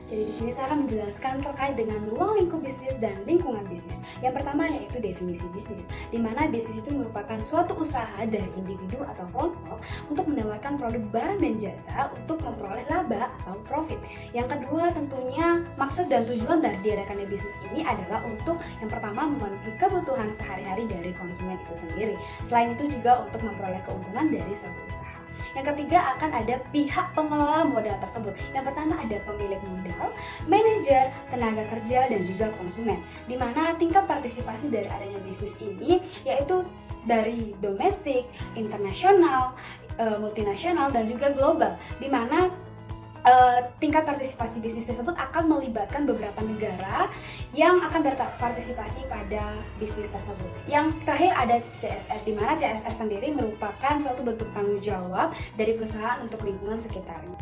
Jadi di sini saya akan menjelaskan terkait dengan ruang lingkup bisnis dan lingkungan bisnis. Yang pertama yaitu definisi bisnis, di mana bisnis itu merupakan suatu usaha dari individu atau kelompok untuk menawarkan produk barang dan jasa untuk memperoleh laba atau profit. Yang kedua tentunya maksud dan tujuan dari diadakannya bisnis ini adalah untuk yang pertama memenuhi kebutuhan sehari-hari dari konsumen itu sendiri. Selain itu juga untuk memperoleh keuntungan dari suatu usaha. Yang ketiga akan ada pihak pengelola modal tersebut. Yang pertama ada pemilik modal, manajer, tenaga kerja, dan juga konsumen. Di mana tingkat partisipasi dari adanya bisnis ini yaitu dari domestik, internasional, multinasional, dan juga global. Di mana tingkat partisipasi bisnis tersebut akan melibatkan beberapa negara yang akan berpartisipasi pada bisnis tersebut. Yang terakhir ada CSR, di mana CSR sendiri merupakan suatu bentuk tanggung jawab dari perusahaan untuk lingkungan sekitarnya.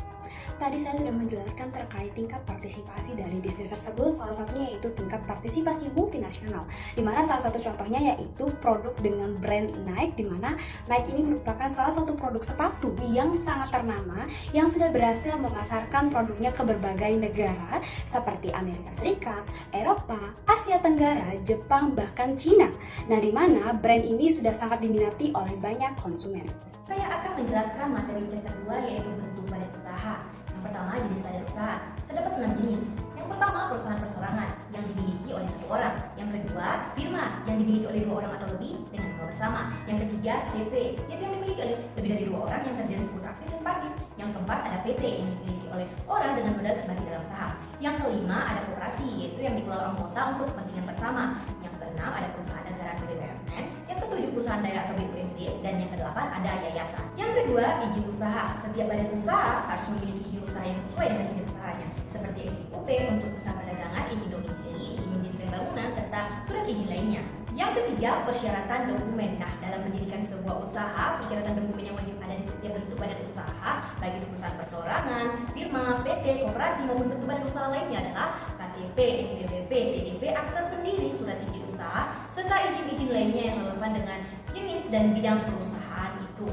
Tadi saya sudah menjelaskan terkait tingkat partisipasi dari bisnis tersebut, salah satunya yaitu tingkat partisipasi multinasional, di mana salah satu contohnya yaitu produk dengan brand Nike, di mana Nike ini merupakan salah satu produk sepatu yang sangat ternama yang sudah berhasil memasarkan produknya ke berbagai negara seperti Amerika Serikat, Eropa, Asia Tenggara, Jepang, bahkan Cina. Nah, di mana brand ini sudah sangat diminati oleh banyak konsumen. Saya akan menjelaskan materi yang kedua yaitu bentuk badan usaha. Yang pertama jenis badan usaha. Terdapat 6 jenis. Yang pertama perusahaan perseorangan yang dimiliki oleh satu orang. Yang kedua firma yang dimiliki oleh 2 orang atau lebih dengan dua bersama. Yang ketiga CV yang dimiliki oleh lebih dari 2 orang yang terdiri disebut aktif dan pasif. Yang keempat ada PT yang dimiliki oleh orang dengan modal terbagi dalam saham. Yang kelima ada koperasi yaitu yang dikelola anggota untuk kepentingan bersama. Yang keenam ada perusahaan negara atau BUMN. Yang ketujuh perusahaan daerah atau BUMD, dan yang kedelapan ada yayasan. Yang kedua izin usaha. Setiap badan usaha harus memiliki izin usaha yang sesuai dengan izin usahanya, seperti SIUP untuk usaha perdagangan, izin domisili, izin mendirikan bangunan, serta surat izin lainnya. Yang ketiga persyaratan dokumen. Nah, dalam mendirikan sebuah usaha, persyaratan dokumen yang wajib ada di setiap bentuk badan usaha, baik itu perusahaan perseorangan, firma, PT, koperasi maupun bentuk badan usaha lainnya adalah KTP, NPWP, TDP, akta pendiri, surat izin usaha, serta izin-izin lainnya yang relevan dengan jenis dan bidang perusahaan itu.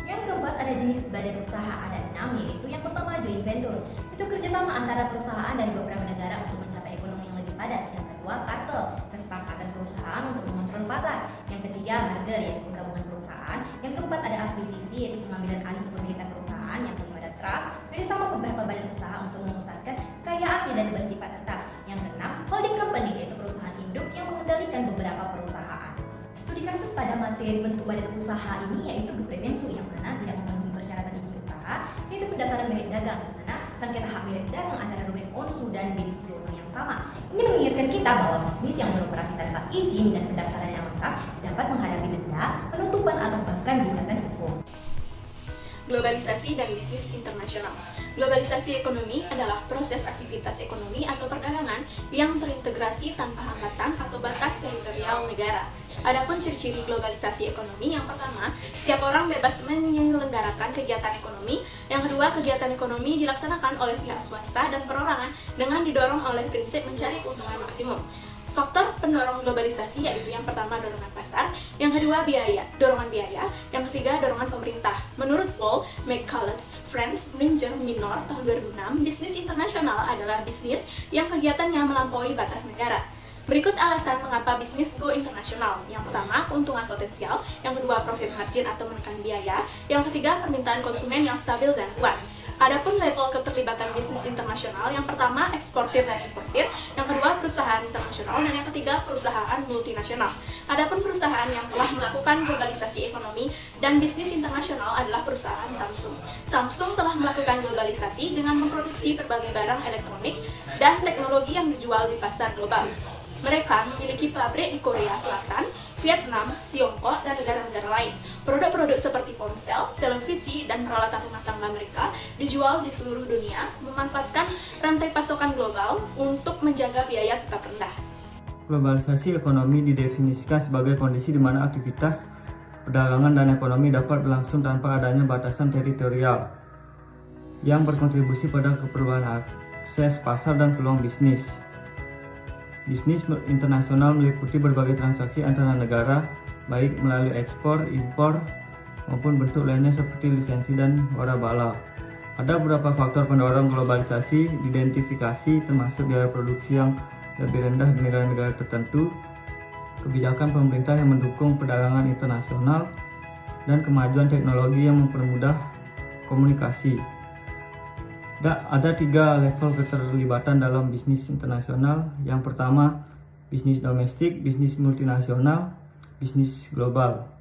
Yang keempat ada jenis badan usaha, ada 6, yaitu yang pertama joint venture, itu kerjasama antara perusahaan dari beberapa negara untuk mencapai ekonomi yang lebih padat. Yang kedua kartel, kesepakatan perusahaan untuk mengontrol pasar. Yang ketiga merger, yaitu penggabungan perusahaan. Yang keempat ada akuisisi, yaitu pengambilan alih kepemilikan perusahaan. Yang kelima ada trust, kerjasama beberapa badan usaha untuk memusatkan kekayaannya dan bersifat tetap. Yang keenam holding company, yaitu perusahaan induk yang mengendalikan beberapa perusahaan. Studi kasus pada materi bentuk badan usaha ini yaitu Dupremensu, yang mana tidak memenuhi persyaratan izin usaha, yaitu pendaftaran merek dagang, di mana sengketa hak merek dagang antara domain Onsu dan BINIS yang sama. Ini mengingatkan kita bahwa bisnis yang beroperasi tanpa izin dan pendaftaran yang lengkap dapat menghadapi denda, penutupan, atau bahkan gugatan hukum. Globalisasi dan bisnis internasional. Globalisasi ekonomi adalah proses aktivitas ekonomi atau perdagangan yang terintegrasi tanpa hambatan atau batas teritorial negara. Adapun ciri-ciri globalisasi ekonomi, yang pertama, setiap orang bebas menyelenggarakan kegiatan ekonomi. Yang kedua, kegiatan ekonomi dilaksanakan oleh pihak swasta dan perorangan dengan didorong oleh prinsip mencari keuntungan maksimum. Faktor pendorong globalisasi yaitu yang pertama dorongan pasar, yang kedua dorongan biaya, yang ketiga dorongan pemerintah. Menurut Paul McCullough, Friends, Minger, Minor, tahun 2006, bisnis internasional adalah bisnis yang kegiatannya melampaui batas negara. Berikut alasan mengapa bisnis go internasional. Yang pertama, keuntungan potensial, yang kedua, profit margin atau menekan biaya, yang ketiga, permintaan konsumen yang stabil dan kuat. Adapun level keterlibatan bisnis internasional, yang pertama eksportir dan importir, yang kedua perusahaan internasional, dan yang ketiga perusahaan multinasional. Adapun perusahaan yang telah melakukan globalisasi ekonomi dan bisnis internasional adalah perusahaan Samsung. Samsung telah melakukan globalisasi dengan memproduksi berbagai barang elektronik dan teknologi yang dijual di pasar global. Mereka memiliki pabrik di Korea Selatan, Vietnam, Tiongkok, dan negara-negara lain. Produk-produk seperti ponsel, televisi, dan peralatan rumah tangga mereka dijual di seluruh dunia, memanfaatkan rantai pasokan global untuk menjaga biaya tetap rendah. Globalisasi ekonomi didefinisikan sebagai kondisi di mana aktivitas perdagangan dan ekonomi dapat berlangsung tanpa adanya batasan teritorial yang berkontribusi pada keperubahan akses pasar dan peluang bisnis. Bisnis internasional meliputi berbagai transaksi antara negara, baik melalui ekspor, impor, maupun bentuk lainnya seperti lisensi dan warabala. Ada beberapa faktor pendorong globalisasi diidentifikasi, termasuk biaya produksi yang lebih rendah di negara-negara tertentu, kebijakan pemerintah yang mendukung perdagangan internasional, dan kemajuan teknologi yang mempermudah komunikasi. Ada 3 level keterlibatan dalam bisnis internasional. Yang pertama, bisnis domestik, bisnis multinasional, bisnis global.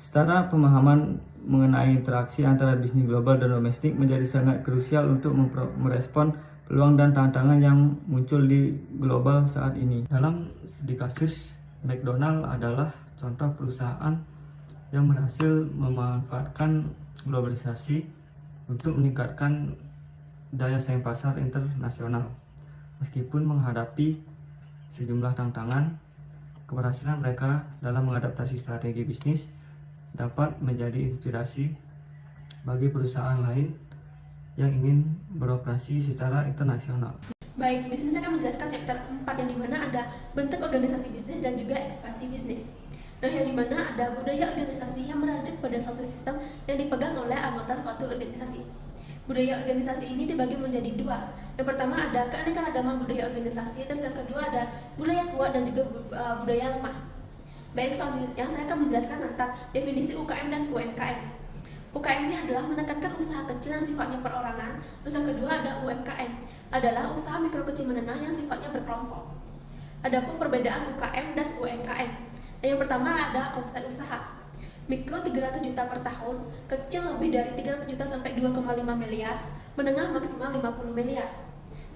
Secara pemahaman mengenai interaksi antara bisnis global dan domestik menjadi sangat krusial untuk merespon peluang dan tantangan yang muncul di global saat ini. Dalam studi kasus, McDonald adalah contoh perusahaan yang berhasil memanfaatkan globalisasi untuk meningkatkan daya saing pasar internasional. Meskipun menghadapi sejumlah tantangan, keberhasilan mereka dalam mengadaptasi strategi bisnis dapat menjadi inspirasi bagi perusahaan lain yang ingin beroperasi secara internasional. Baik, di sini saya akan menjelaskan chapter 4 yang dimana ada bentuk organisasi bisnis dan juga ekspansi bisnis. Nah, yang dimana ada budaya organisasi yang merujuk pada suatu sistem yang dipegang oleh anggota suatu organisasi. Budaya organisasi ini dibagi menjadi 2. Yang pertama ada keanekaragaman budaya organisasi, terus yang kedua ada budaya kuat dan juga budaya lemah. Baik, selanjutnya saya akan menjelaskan tentang definisi UKM dan UMKM. UKM ini adalah menekankan usaha kecil yang sifatnya perorangan. Terus yang kedua ada UMKM, adalah usaha mikro kecil menengah yang sifatnya berkelompok. Adapun perbedaan UKM dan UMKM. Yang pertama ada omset usaha. Mikro 300 juta per tahun, kecil lebih dari 300 juta sampai 2,5 miliar, menengah maksimal 50 miliar.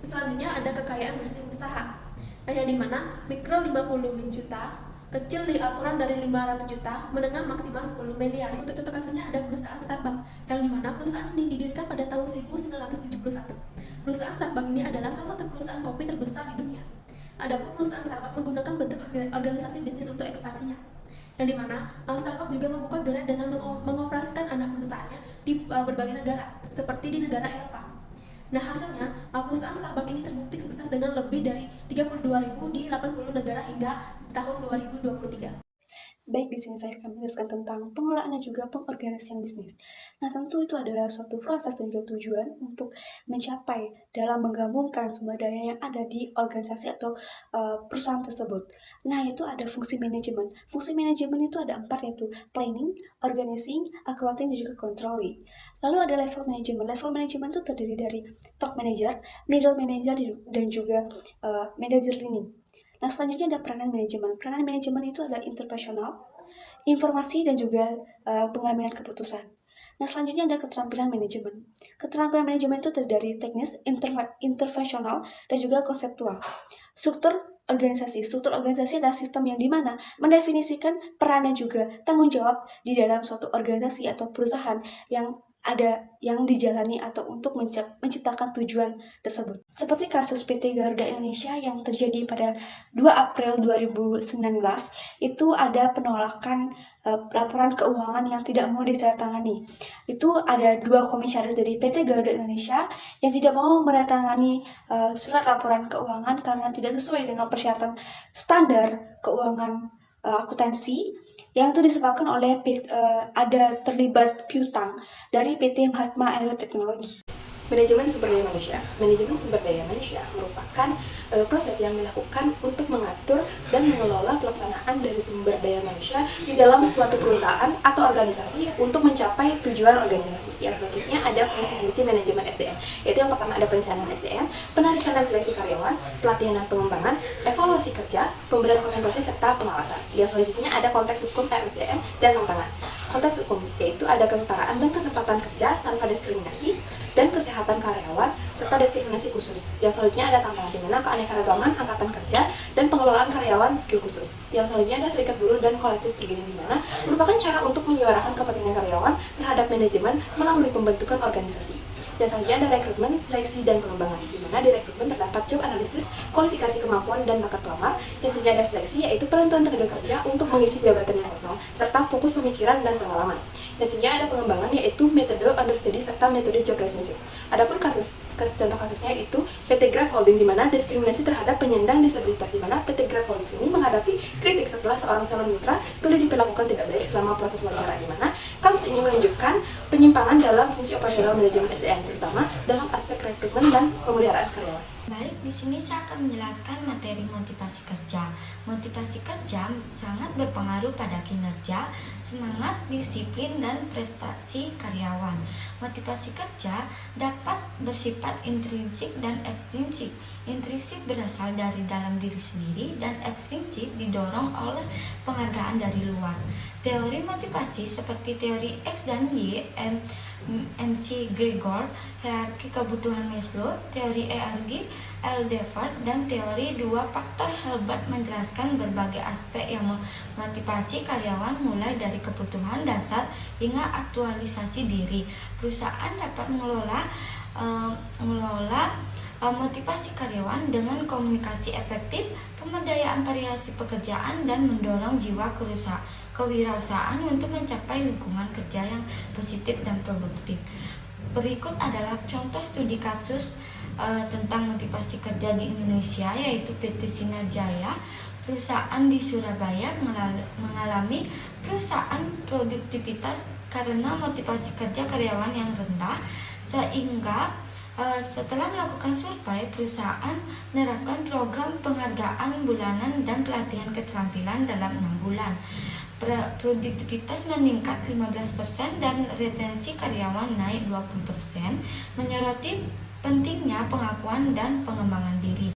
Selanjutnya ada kekayaan bersih usaha. Nah, yang dimana mikro 50 juta, kecil kurang dari 500 juta, menengah maksimal 10 miliar. Untuk contoh kasusnya ada perusahaan Starbucks, yang dimana perusahaan ini didirikan pada tahun 1971. Perusahaan Starbucks ini adalah salah satu perusahaan kopi terbesar di dunia. Adapun perusahaan Starbucks menggunakan bentuk organisasi bisnis untuk ekspansinya, yang dimana Starbucks juga membuka gerai dengan mengoperasikan anak perusahaannya di berbagai negara, seperti di negara Eropa. Nah, hasilnya perusahaan Starbucks ini terbukti sukses dengan lebih dari 32.000 di 80 negara hingga tahun 2023. Baik, di sini saya akan menjelaskan tentang pengelolaan dan juga pengorganisasian bisnis. Nah, tentu itu adalah suatu proses dan juga tujuan untuk mencapai dalam menggabungkan sumber daya yang ada di organisasi atau perusahaan tersebut. Nah, itu ada fungsi manajemen. Fungsi manajemen itu ada 4, yaitu planning, organizing, accounting, dan juga controlling. Lalu ada level manajemen. Level manajemen itu terdiri dari top manager, middle manager, dan juga manager leading. Nah, selanjutnya ada peranan manajemen. Peranan manajemen itu ada interpersonal, informasi, dan juga pengambilan keputusan. Nah, selanjutnya ada keterampilan manajemen. Keterampilan manajemen itu terdiri dari teknis, intervensional, dan juga konseptual. Struktur organisasi. Struktur organisasi adalah sistem yang dimana mendefinisikan peran dan juga tanggung jawab di dalam suatu organisasi atau perusahaan yang dijalani atau untuk menciptakan tujuan tersebut. Seperti kasus PT Garuda Indonesia yang terjadi pada 2 April 2019, itu ada penolakan laporan keuangan yang tidak mau ditandatangani. Itu ada 2 komisaris dari PT Garuda Indonesia yang tidak mau menandatangani surat laporan keuangan karena tidak sesuai dengan persyaratan standar keuangan akuntansi, yang itu disebabkan oleh ada terlibat piutang dari PT Mahatma Aeroteknologi. Manajemen sumber daya manusia. Manajemen sumber daya manusia merupakan proses yang dilakukan untuk mengatur dan mengelola pelaksanaan dari sumber daya manusia di dalam suatu perusahaan atau organisasi untuk mencapai tujuan organisasi. Yang selanjutnya ada fungsi manajemen SDM, yaitu yang pertama ada perencanaan SDM, penarikan dan seleksi karyawan, pelatihan dan pengembangan, evaluasi kerja, pemberian kompensasi serta pengawasan. Yang selanjutnya ada konteks hukum RSDM dan tantangan. Konteks hukum yaitu ada kesetaraan dan kesempatan kerja tanpa diskriminasi dan kesehatan karyawan serta diskriminasi khusus. Yang selanjutnya ada tantangan di mana keanekaragaman angkatan kerja dan pengelolaan karyawan skill khusus. Yang selanjutnya ada serikat buruh dan kolektif bargaining di mana merupakan cara untuk menyuarakan kepentingan karyawan terhadap manajemen melalui pembentukan organisasi. Dan selanjutnya ada rekrutmen, seleksi, dan pengembangan, di mana di rekrutmen terdapat job analisis, kualifikasi kemampuan, dan bakat pelamar. Dan selanjutnya ada seleksi, yaitu penentuan tenaga kerja untuk mengisi jabatan yang kosong, serta fokus pemikiran dan pengalaman. Dan selanjutnya ada pengembangan, yaitu metode understudy serta metode job relationship. Adapun kasus Contoh kasusnya itu PT Grab Holding, di mana diskriminasi terhadap penyandang disabilitas, di mana PT Grab Holding ini menghadapi kritik setelah seorang calon mitra turut diperlakukan tidak baik selama proses wawancara, di mana kasus ini menunjukkan penyimpangan dalam fungsi operasional manajemen SDM, terutama dalam aspek rekrutmen dan pemeliharaan karyawan. Baik, di sini saya akan menjelaskan materi motivasi kerja. Motivasi kerja sangat berpengaruh pada kinerja, semangat, disiplin, dan prestasi karyawan. Motivasi kerja dapat bersifat intrinsik dan ekstrinsik. Intrinsik berasal dari dalam diri sendiri dan ekstrinsik didorong oleh penghargaan dari luar. Teori motivasi seperti teori X dan Y, MC Gregor, hierarki kebutuhan Maslow, teori ERG, Eldeford, dan teori dua faktor Hilbert menjelaskan berbagai aspek yang memotivasi karyawan, mulai dari kebutuhan dasar hingga aktualisasi diri. Perusahaan dapat mengelola motivasi karyawan dengan komunikasi efektif, pemberdayaan variasi pekerjaan, dan mendorong jiwa kewirausahaan untuk mencapai lingkungan kerja yang positif dan produktif. Berikut adalah contoh studi kasus tentang motivasi kerja di Indonesia, yaitu PT Sinar Jaya, perusahaan di Surabaya mengalami perusahaan produktivitas karena motivasi kerja karyawan yang rendah, sehingga setelah melakukan survei, perusahaan menerapkan program penghargaan bulanan dan pelatihan keterampilan dalam 6 bulan. Produktivitas meningkat 15% dan retensi karyawan naik 20%, menyoroti pentingnya pengakuan dan pengembangan diri.